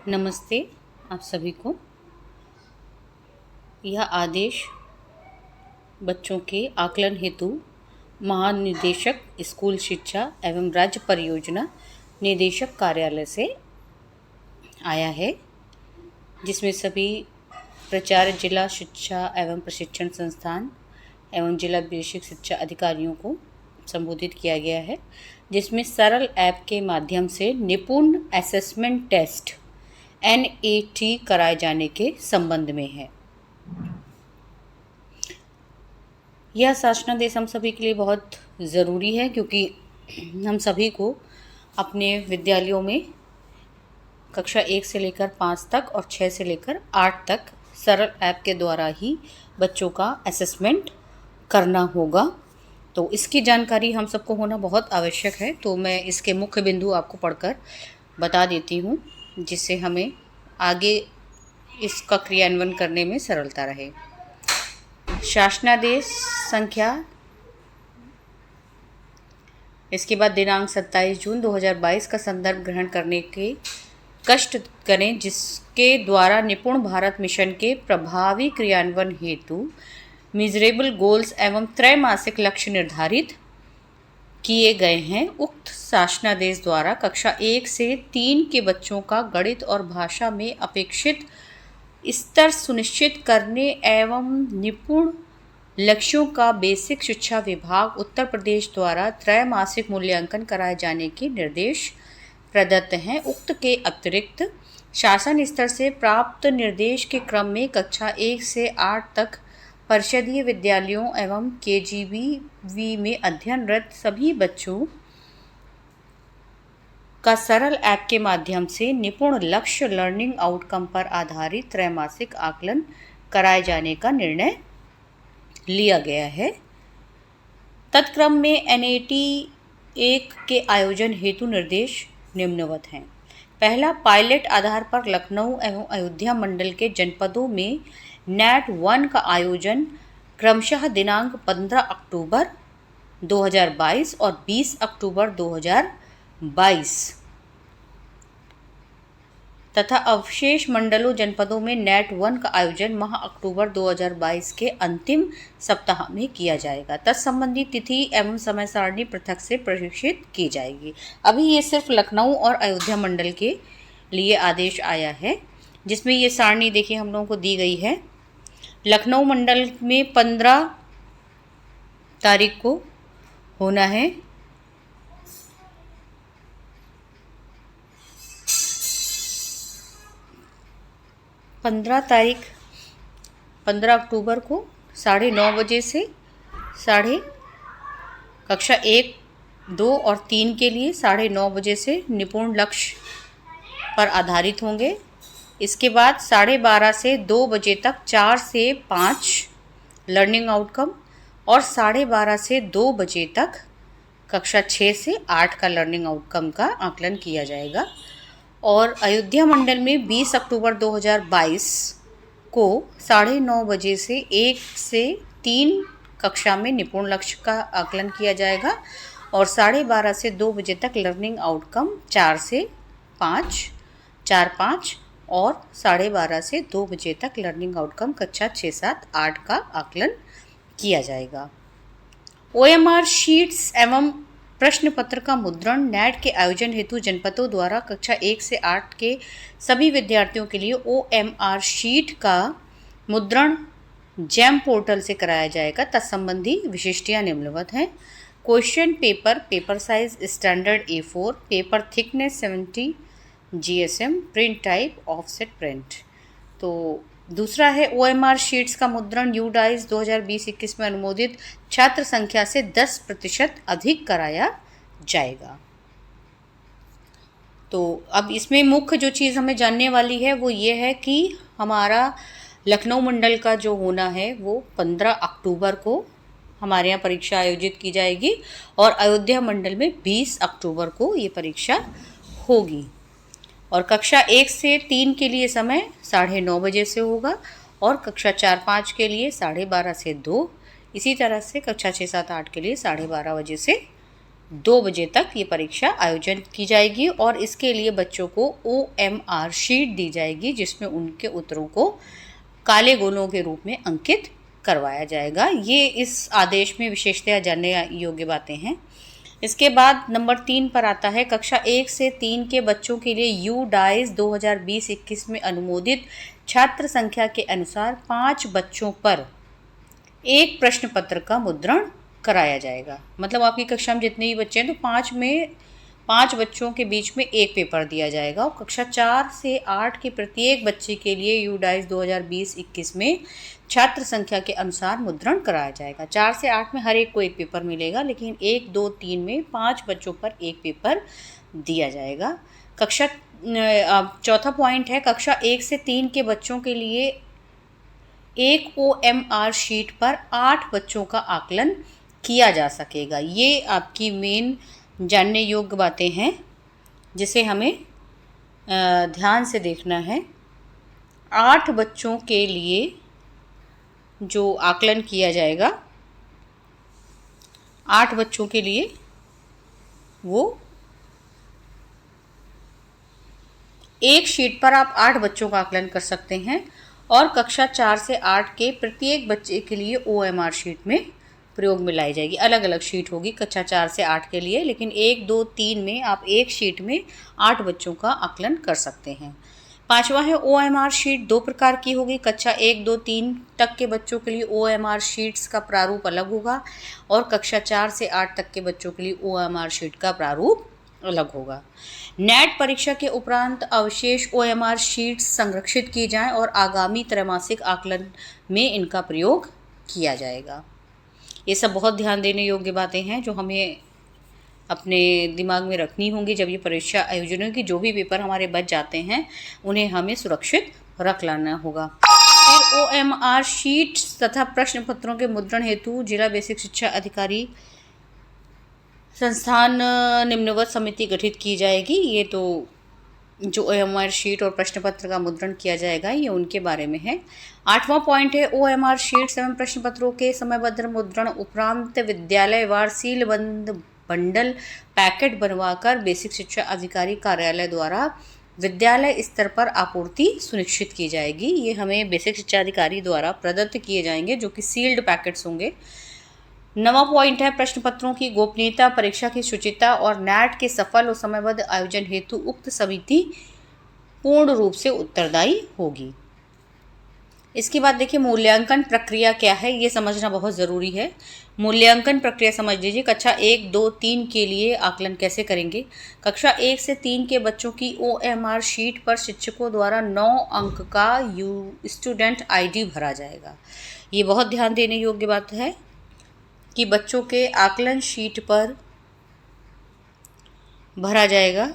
नमस्ते आप सभी को। यह आदेश बच्चों के आकलन हेतु महानिदेशक स्कूल शिक्षा एवं राज्य परियोजना निदेशक कार्यालय से आया है, जिसमें सभी प्राचार्य, जिला शिक्षा एवं प्रशिक्षण संस्थान एवं जिला बेसिक शिक्षा अधिकारियों को संबोधित किया गया है, जिसमें सरल ऐप के माध्यम से निपुण असेसमेंट टेस्ट NAT कराए जाने के संबंध में है। यह शासनादेश हम सभी के लिए बहुत ज़रूरी है, क्योंकि हम सभी को अपने विद्यालयों में कक्षा 1 से लेकर 5 तक और 6 से लेकर 8 तक सरल ऐप के द्वारा ही बच्चों का असेसमेंट करना होगा। तो इसकी जानकारी हम सबको होना बहुत आवश्यक है। तो मैं इसके मुख्य बिंदु आपको पढ़कर बता देती हूँ, जिससे हमें आगे इसका क्रियान्वयन करने में सरलता रहे। शासनादेश संख्या, इसके बाद दिनांक 27 जून 2022 का संदर्भ ग्रहण करने के कष्ट करें, जिसके द्वारा निपुण भारत मिशन के प्रभावी क्रियान्वयन हेतु मेजरेबल गोल्स एवं त्रैमासिक लक्ष्य निर्धारित किए गए हैं। उक्त शासनादेश द्वारा कक्षा 1 से 3 के बच्चों का गणित और भाषा में अपेक्षित स्तर सुनिश्चित करने एवं निपुण लक्ष्यों का बेसिक शिक्षा विभाग उत्तर प्रदेश द्वारा त्रैमासिक मूल्यांकन कराए जाने के निर्देश प्रदत्त हैं। उक्त के अतिरिक्त शासन स्तर से प्राप्त निर्देश के क्रम में कक्षा 1 से 8 तक परिषदीय विद्यालयों एवं KGV में अध्ययनरत सभी बच्चों का सरल ऐप के माध्यम से निपुण लक्ष्य लर्निंग आउटकम पर आधारित त्रैमासिक आकलन कराए जाने का निर्णय लिया गया है। तत्क्रम में NAT 1 के आयोजन हेतु निर्देश निम्नवत हैं। पहला, पायलट आधार पर लखनऊ एवं अयोध्या मंडल के जनपदों में NAT 1 का आयोजन क्रमशः दिनांक 15 अक्टूबर 2022 और 20 अक्टूबर 2022 तथा अवशेष मंडलों जनपदों में NAT 1 का आयोजन माह अक्टूबर 2022 के अंतिम सप्ताह में किया जाएगा। तत्संबंधी तिथि एवं समय सारणी पृथक से प्रशिक्षित की जाएगी। अभी ये सिर्फ लखनऊ और अयोध्या मंडल के लिए आदेश आया है, जिसमें ये सारणी देखिए हम लोगों को दी गई है। लखनऊ मंडल में 15 तारीख को होना है। पंद्रह अक्टूबर को 9:30 बजे से कक्षा 1, 2 और 3 के लिए 9:30 बजे से निपुण लक्ष्य पर आधारित होंगे। इसके बाद 12:30 से 2 बजे तक 4 से 5 लर्निंग आउटकम और 12:30 से 2 बजे तक कक्षा 6 से 8 का लर्निंग आउटकम का आकलन किया जाएगा। और अयोध्या मंडल में 20 अक्टूबर 2022 को 9:30 बजे से 1 से 3 कक्षा में निपुण लक्ष्य का आकलन किया जाएगा और 12:30 से 2 बजे तक लर्निंग आउटकम 4 से 5 और 12:30 से 2 बजे तक लर्निंग आउटकम कक्षा 6, 7, 8 का आकलन किया जाएगा। OMR शीट्स एवं प्रश्न पत्र का मुद्रण NAT के आयोजन हेतु जनपदों द्वारा कक्षा 1 से 8 के सभी विद्यार्थियों के लिए OMR शीट का मुद्रण JAM पोर्टल से कराया जाएगा। तत्संबंधी विशिष्टियाँ निम्नवत हैं। Question paper size standard A4, paper thickness 70 GSM, print type offset print. तो दूसरा है OMR शीट्स का मुद्रण UDICE 2020-21 में अनुमोदित छात्र संख्या से 10% अधिक कराया जाएगा। तो अब इसमें मुख्य जो चीज़ हमें जानने वाली है वो ये है कि हमारा लखनऊ मंडल का जो होना है वो 15 अक्टूबर को हमारे यहाँ परीक्षा आयोजित की जाएगी और अयोध्या मंडल में 20 अक्टूबर को ये परीक्षा होगी। और कक्षा 1 से 3 के लिए समय 9:30 बजे से होगा और कक्षा 4, 5 के लिए 12:30 से 2, इसी तरह से कक्षा 6, 7, 8 के लिए 12:30 बजे से 2 बजे तक ये परीक्षा आयोजन की जाएगी और इसके लिए बच्चों को OMR शीट दी जाएगी जिसमें उनके उत्तरों को काले गोलों के रूप में अंकित करवाया जाएगा। ये इस आदेश में विशेषतया जानने योग्य बातें हैं। इसके बाद नंबर 3 पर आता है, कक्षा 1 से 3 के बच्चों के लिए UDAIS 2020-21 में अनुमोदित छात्र संख्या के अनुसार 5 बच्चों पर एक प्रश्न पत्र का मुद्रण कराया जाएगा। मतलब आपकी कक्षा में जितने भी बच्चे हैं तो 5 बच्चों के बीच में एक पेपर दिया जाएगा और कक्षा 4 से 8 के प्रत्येक बच्चे के लिए UDAIS 2020-21 में छात्र संख्या के अनुसार मुद्रण कराया जाएगा। 4 से 8 में हर एक को एक पेपर मिलेगा, लेकिन 1, 2, 3 में 5 बच्चों पर एक पेपर दिया जाएगा। चौथा पॉइंट है, कक्षा 1 से 3 के बच्चों के लिए एक OMR शीट पर 8 बच्चों का आकलन किया जा सकेगा। ये आपकी मेन जानने योग्य बातें हैं जिसे हमें ध्यान से देखना है। 8 बच्चों के लिए जो आकलन किया जाएगा, 8 बच्चों के लिए वो एक शीट पर आप 8 बच्चों का आकलन कर सकते हैं और कक्षा 4 से 8 के प्रत्येक बच्चे के लिए OMR शीट में प्रयोग में लाई जाएगी। अलग अलग शीट होगी कक्षा 4 से 8 के लिए, लेकिन 1, 2, 3 में आप एक शीट में 8 बच्चों का आकलन कर सकते हैं। 5वां है, OMR शीट 2 प्रकार की होगी। कक्षा 1, 2, 3 तक के बच्चों के लिए OMR शीट्स का प्रारूप अलग होगा और कक्षा 4 से 8 तक के बच्चों के लिए OMR शीट का प्रारूप अलग होगा। नेट परीक्षा के उपरांत अवशेष OMR शीट्स संरक्षित की जाएं और आगामी त्रैमासिक आकलन में इनका प्रयोग किया जाएगा। ये सब बहुत ध्यान देने योग्य बातें हैं जो हमें अपने दिमाग में रखनी होंगी जब ये परीक्षा आयोजन होगी। जो भी पेपर हमारे बच जाते हैं उन्हें हमें सुरक्षित रख लाना होगा। फिर OMR शीट तथा प्रश्न पत्रों के मुद्रण हेतु जिला बेसिक शिक्षा अधिकारी संस्थान निम्नवत समिति गठित की जाएगी। ये तो जो OMR शीट और प्रश्न पत्र का मुद्रण किया जाएगा ये उनके बारे में है। 8वां पॉइंट है, OMR शीट्स एवं प्रश्न पत्रों के समयबद्ध मुद्रण उपरांत विद्यालयवार सीलबंद बंडल पैकेट बनवाकर बेसिक शिक्षा अधिकारी कार्यालय द्वारा विद्यालय स्तर पर आपूर्ति सुनिश्चित की जाएगी। ये हमें बेसिक शिक्षा अधिकारी द्वारा प्रदत्त किए जाएंगे जो कि सील्ड पैकेट्स होंगे। 9वां पॉइंट है, प्रश्न पत्रों की गोपनीयता, परीक्षा की शुचिता और नेट के सफल और समयबद्ध आयोजन हेतु उक्त समिति पूर्ण रूप से उत्तरदायी होगी। इसके बाद देखिए मूल्यांकन प्रक्रिया क्या है, ये समझना बहुत ज़रूरी है। मूल्यांकन प्रक्रिया समझ लीजिए। कक्षा 1, 2, 3 के लिए आकलन कैसे करेंगे। कक्षा 1 से 3 के बच्चों की OMR शीट पर शिक्षकों द्वारा 9 अंक का स्टूडेंट ID भरा जाएगा। ये बहुत ध्यान देने योग्य बात है कि बच्चों के आकलन शीट पर भरा जाएगा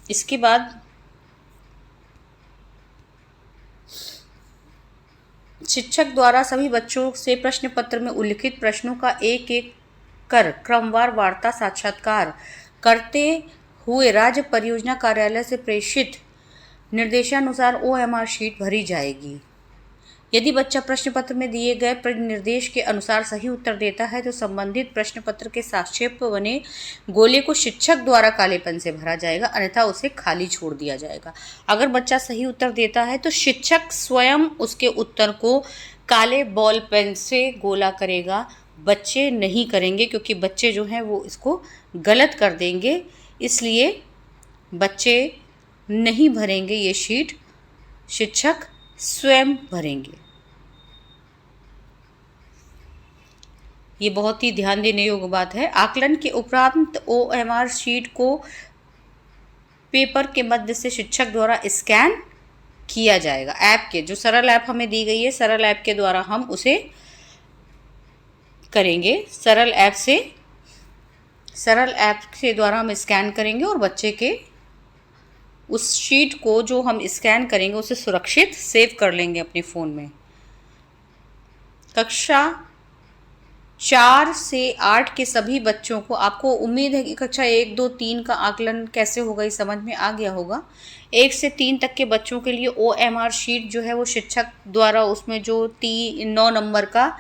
इसके बाद शिक्षक द्वारा सभी बच्चों से प्रश्न पत्र में उल्लिखित प्रश्नों का एक एक कर क्रमवार वार्ता साक्षात्कार करते हुए राज्य परियोजना कार्यालय से प्रेषित निर्देशानुसार OMR शीट भरी जाएगी। यदि बच्चा प्रश्न पत्र में दिए गए निर्देश के अनुसार सही उत्तर देता है तो संबंधित प्रश्न पत्र के साक्षेप बने गोले को शिक्षक द्वारा काले पेन से भरा जाएगा, अन्यथा उसे खाली छोड़ दिया जाएगा। अगर बच्चा सही उत्तर देता है तो शिक्षक स्वयं उसके उत्तर को काले बॉल पेन से गोला करेगा, बच्चे नहीं करेंगे क्योंकि बच्चे जो हैं वो इसको गलत कर देंगे, इसलिए बच्चे नहीं भरेंगे ये शीट, शिक्षक स्वयं भरेंगे। ये बहुत ही ध्यान देने योग्य बात है। आकलन के उपरांत OMR शीट को पेपर के मध्य से शिक्षक द्वारा स्कैन किया जाएगा। ऐप के जो सरल ऐप हमें दी गई है, सरल ऐप के द्वारा हम उसे करेंगे। सरल ऐप के द्वारा हम स्कैन करेंगे और बच्चे के उस शीट को जो हम स्कैन करेंगे उसे सुरक्षित सेव कर लेंगे अपने फ़ोन में। कक्षा 4 से 8 के सभी बच्चों को, आपको उम्मीद है कि कक्षा 1, 2, 3 का आकलन कैसे होगा ये समझ में आ गया होगा। 1 से 3 तक के बच्चों के लिए OMR शीट जो है वो शिक्षक द्वारा, उसमें जो 9 नंबर का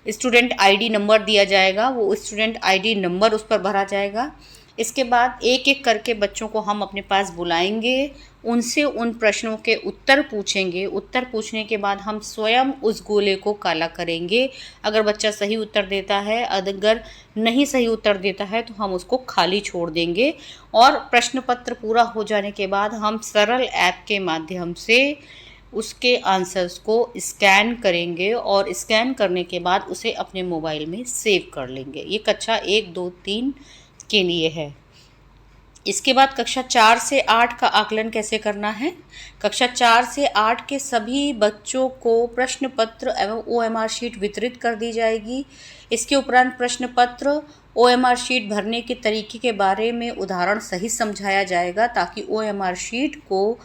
स्टूडेंट आईडी नंबर दिया जाएगा, वो स्टूडेंट आईडी नंबर उस पर भरा जाएगा। इसके बाद एक एक करके बच्चों को हम अपने पास बुलाएंगे, उनसे उन प्रश्नों के उत्तर पूछेंगे। उत्तर पूछने के बाद हम स्वयं उस गोले को काला करेंगे। अगर बच्चा सही उत्तर देता है, अगर नहीं सही उत्तर देता है तो हम उसको खाली छोड़ देंगे। और प्रश्न पत्र पूरा हो जाने के बाद हम सरल ऐप के माध्यम से उसके आंसर्स को स्कैन करेंगे और स्कैन करने के बाद उसे अपने मोबाइल में सेव कर लेंगे। ये कक्षा 1, 2, 3 के लिए है। इसके बाद कक्षा 4 से 8 का आकलन कैसे करना है। कक्षा 4 से 8 के सभी बच्चों को प्रश्न पत्र एवं OMR शीट वितरित कर दी जाएगी। इसके उपरांत प्रश्न पत्र OMR शीट भरने के तरीके के बारे में उदाहरण सहित समझाया जाएगा, ताकि OMR शीट को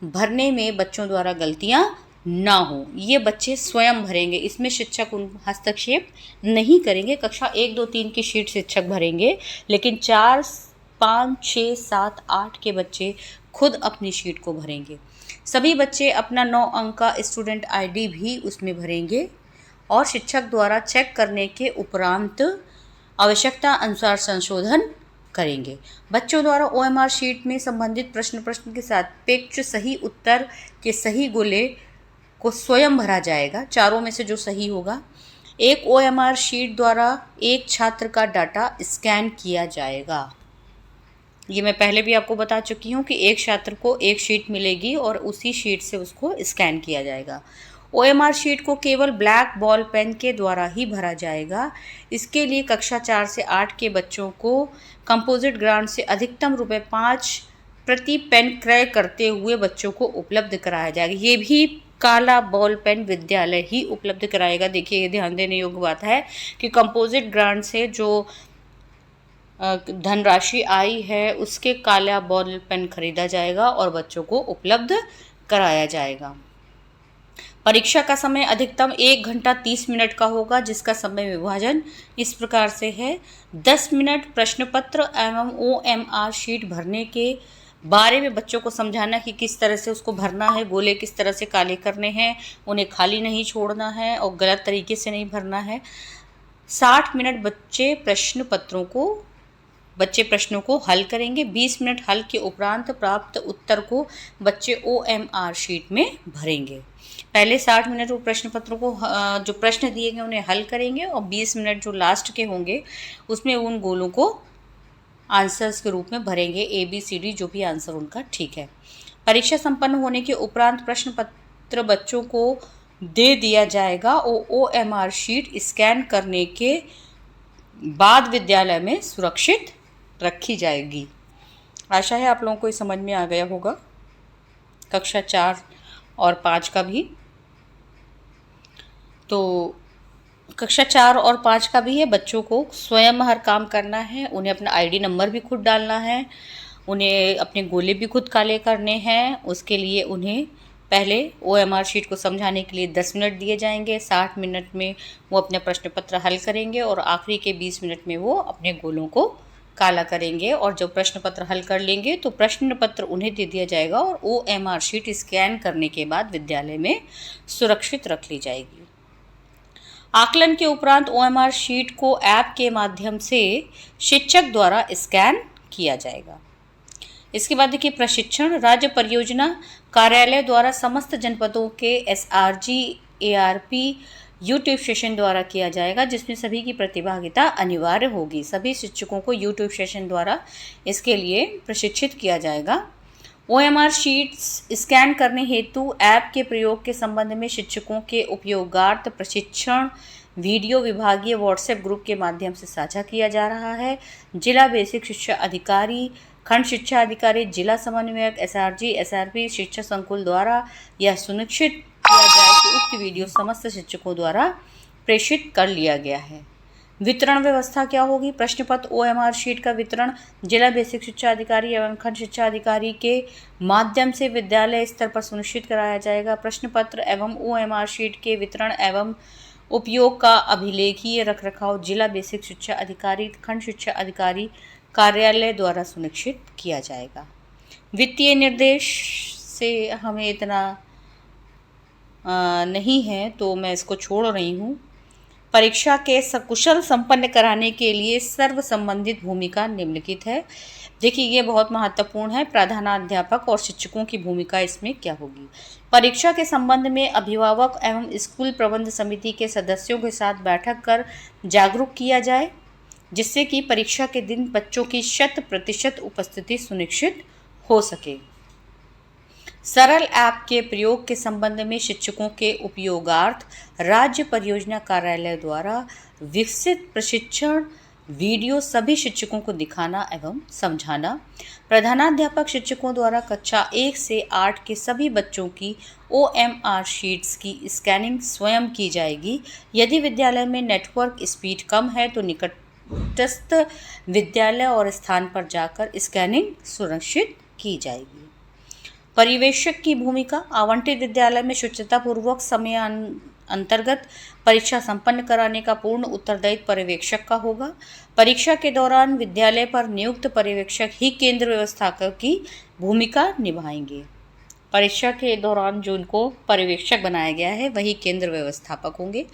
भरने में बच्चों द्वारा गलतियां ना हो। ये बच्चे स्वयं भरेंगे, इसमें शिक्षक उन हस्तक्षेप नहीं करेंगे। कक्षा 1, 2, 3 की शीट शिक्षक भरेंगे, लेकिन 4, 5, 6, 7, 8 के बच्चे खुद अपनी शीट को भरेंगे। सभी बच्चे अपना 9 अंक का स्टूडेंट आईडी भी उसमें भरेंगे और शिक्षक द्वारा चेक करने के उपरांत आवश्यकता अनुसार संशोधन करेंगे। बच्चों द्वारा OMR शीट में संबंधित प्रश्न के सापेक्ष सही उत्तर के सही गोले को स्वयं भरा जाएगा, चारों में से जो सही होगा। एक OMR शीट द्वारा एक छात्र का डाटा स्कैन किया जाएगा। ये मैं पहले भी आपको बता चुकी हूँ कि एक छात्र को एक शीट मिलेगी और उसी शीट से उसको स्कैन किया जाएगा। OMR शीट को केवल ब्लैक बॉल पेन के द्वारा ही भरा जाएगा। इसके लिए कक्षा 4 से 8 के बच्चों को कंपोजिट ग्रांट से अधिकतम ₹5 प्रति पेन क्रय करते हुए बच्चों को उपलब्ध कराया जाएगा। ये भी काला बॉल पेन विद्यालय ही उपलब्ध कराएगा। देखिए, ये ध्यान देने योग्य बात है कि कंपोजिट ग्रांट से जो धनराशि आई है उसके काला बॉल पेन खरीदा जाएगा और बच्चों को उपलब्ध कराया जाएगा। परीक्षा का समय अधिकतम 1 घंटा 30 मिनट का होगा, जिसका समय विभाजन इस प्रकार से है। 10 मिनट प्रश्न पत्र एवं OMR शीट भरने के बारे में बच्चों को समझाना कि किस तरह से उसको भरना है, गोले किस तरह से काले करने हैं, उन्हें खाली नहीं छोड़ना है और गलत तरीके से नहीं भरना है। 60 मिनट बच्चे प्रश्नों को हल करेंगे। 20 मिनट हल के उपरांत प्राप्त उत्तर को बच्चे OMR शीट में भरेंगे। पहले 60 मिनट वो प्रश्न पत्रों को जो प्रश्न दिए गए उन्हें हल करेंगे और 20 मिनट जो लास्ट के होंगे उसमें उन गोलों को आंसर्स के रूप में भरेंगे, ABCD जो भी आंसर उनका ठीक है। परीक्षा संपन्न होने के उपरांत प्रश्न पत्र बच्चों को दे दिया जाएगा और OMR शीट स्कैन करने के बाद विद्यालय में सुरक्षित रखी जाएगी। आशा है आप लोगों को ये समझ में आ गया होगा, कक्षा 4 और 5 का भी। तो कक्षा 4 और 5 का भी है, बच्चों को स्वयं हर काम करना है, उन्हें अपना आईडी नंबर भी खुद डालना है, उन्हें अपने गोले भी खुद काले करने हैं। उसके लिए उन्हें पहले OMR शीट को समझाने के लिए 10 मिनट दिए जाएंगे। 60 मिनट में वो अपने प्रश्न पत्र हल करेंगे और आखिरी के 20 मिनट में वो अपने गोलों को काला करेंगे और जब प्रश्न पत्र हल कर लेंगे तो प्रश्न पत्र उन्हें दे दिया जाएगा और OMR शीट स्कैन करने के बाद विद्यालय में सुरक्षित रख ली जाएगी। आकलन के उपरांत OMR शीट को ऐप के माध्यम से शिक्षक द्वारा स्कैन किया जाएगा। इसके बाद देखिए, प्रशिक्षण राज्य परियोजना कार्यालय द्वारा समस्त जनपदों के SRG ARP यूट्यूब सेशन द्वारा किया जाएगा, जिसमें सभी की प्रतिभागिता अनिवार्य होगी। सभी शिक्षकों को यूट्यूब सेशन द्वारा इसके लिए प्रशिक्षित किया जाएगा। OMR शीट्स स्कैन करने हेतु ऐप के प्रयोग के संबंध में शिक्षकों के उपयोगार्थ प्रशिक्षण वीडियो विभागीय WhatsApp ग्रुप के माध्यम से साझा किया जा रहा है। जिला बेसिक शिक्षा अधिकारी, खंड शिक्षा अधिकारी, जिला समन्वयक, SRG SRP शिक्षा संकुल द्वारा यह सुनिश्चित किया जाए कि उक्त वीडियो समस्त शिक्षकों द्वारा प्रेषित कर लिया गया है। वितरण व्यवस्था क्या होगी? प्रश्न पत्र OMR शीट का वितरण जिला बेसिक शिक्षा अधिकारी एवं खंड शिक्षा अधिकारी के माध्यम से विद्यालय स्तर पर सुनिश्चित कराया जाएगा। प्रश्न पत्र एवं OMR शीट के वितरण एवं उपयोग का अभिलेखीय रखरखाव जिला बेसिक शिक्षा अधिकारी, खंड शिक्षा अधिकारी कार्यालय द्वारा सुनिश्चित किया जाएगा। वित्तीय निर्देश से हमें इतना नहीं है तो मैं इसको छोड़ रही हूँ। परीक्षा के सकुशल संपन्न कराने के लिए सर्व संबंधित भूमिका निम्नलिखित है। देखिए ये बहुत महत्वपूर्ण है। प्रधानाध्यापक और शिक्षकों की भूमिका इसमें क्या होगी। परीक्षा के संबंध में अभिभावक एवं स्कूल प्रबंध समिति के सदस्यों के साथ बैठक कर जागरूक किया जाए, जिससे कि परीक्षा के दिन बच्चों की 100% उपस्थिति सुनिश्चित हो सके। सरल ऐप के प्रयोग के संबंध में शिक्षकों के उपयोगार्थ राज्य परियोजना कार्यालय द्वारा विकसित प्रशिक्षण वीडियो सभी शिक्षकों को दिखाना एवं समझाना। प्रधानाध्यापक शिक्षकों द्वारा कक्षा 1 से 8 के सभी बच्चों की OMR शीट्स की स्कैनिंग स्वयं की जाएगी। यदि विद्यालय में नेटवर्क स्पीड कम है तो निकटस्थ विद्यालय और स्थान पर जाकर स्कैनिंग सुनिश्चित की जाएगी। पर्यवेक्षक की भूमिका। आवंटित विद्यालय में शुचितापूर्वक समय अंतर्गत परीक्षा संपन्न कराने का पूर्ण उत्तरदायित्व पर्यवेक्षक का होगा। परीक्षा के दौरान विद्यालय पर नियुक्त पर्यवेक्षक ही केंद्र व्यवस्थापक की भूमिका निभाएंगे। परीक्षा के दौरान जो उनको पर्यवेक्षक बनाया गया है वही केंद्र व्यवस्थापक होंगे।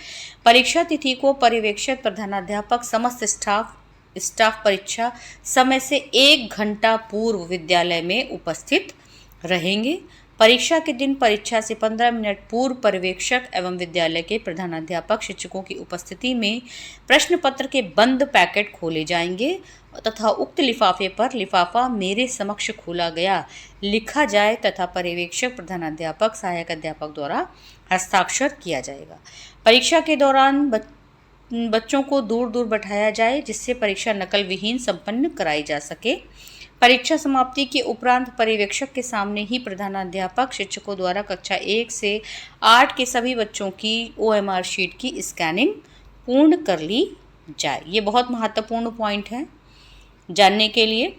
परीक्षा तिथि को पर्यवेक्षक, प्रधानाध्यापक, समस्त स्टाफ परीक्षा समय से 1 घंटा पूर्व विद्यालय में उपस्थित रहेंगे। परीक्षा के दिन परीक्षा से 15 मिनट पूर्व पर्यवेक्षक एवं विद्यालय के प्रधानाध्यापक शिक्षकों की उपस्थिति में प्रश्न पत्र के बंद पैकेट खोले जाएंगे तथा उक्त लिफाफे पर लिफाफा मेरे समक्ष खोला गया लिखा जाए तथा पर्यवेक्षक, प्रधानाध्यापक, सहायक अध्यापक द्वारा हस्ताक्षर किया जाएगा। परीक्षा के दौरान बच्चों को दूर दूर बैठाया जाए, जिससे परीक्षा नकल विहीन संपन्न कराई जा सके। परीक्षा समाप्ति के उपरांत पर्यवेक्षक के सामने ही प्रधानाध्यापक शिक्षकों द्वारा कक्षा 1 से 8 के सभी बच्चों की OMR शीट की स्कैनिंग पूर्ण कर ली जाए। ये बहुत महत्वपूर्ण पॉइंट है जानने के लिए।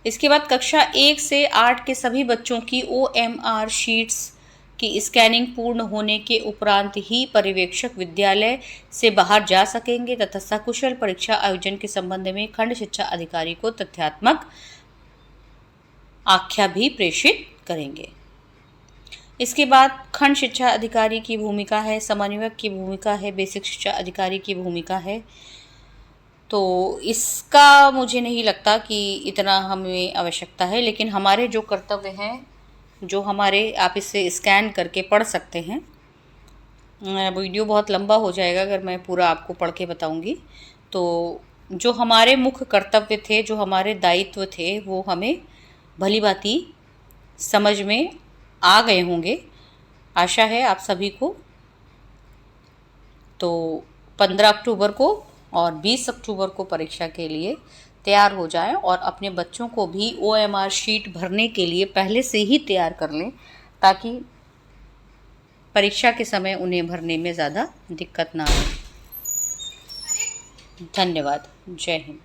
इसके बाद कक्षा 1 से 8 के सभी बच्चों की OMR शीट्स की स्कैनिंग पूर्ण होने के उपरांत ही पर्यवेक्षक विद्यालय से बाहर जा सकेंगे तथा सकुशल परीक्षा आयोजन के संबंध में खंड शिक्षा अधिकारी को तथ्यात्मक आख्या भी प्रेषित करेंगे। इसके बाद खंड शिक्षा अधिकारी की भूमिका है, समन्वयक की भूमिका है, बेसिक शिक्षा अधिकारी की भूमिका है। तो इसका मुझे नहीं लगता कि इतना हमें आवश्यकता है, लेकिन हमारे जो कर्तव्य हैं, जो हमारे, आप इसे स्कैन करके पढ़ सकते हैं। वीडियो बहुत लंबा हो जाएगा अगर मैं पूरा आपको पढ़ के बताऊंगी। तो जो हमारे मुख्य कर्तव्य थे, जो हमारे दायित्व थे, वो हमें भली भांति समझ में आ गए होंगे, आशा है आप सभी को। तो 15 अक्टूबर को और 20 अक्टूबर को परीक्षा के लिए तैयार हो जाएं और अपने बच्चों को भी OMR शीट भरने के लिए पहले से ही तैयार कर लें, ताकि परीक्षा के समय उन्हें भरने में ज़्यादा दिक्कत ना आए। धन्यवाद। जय हिंद।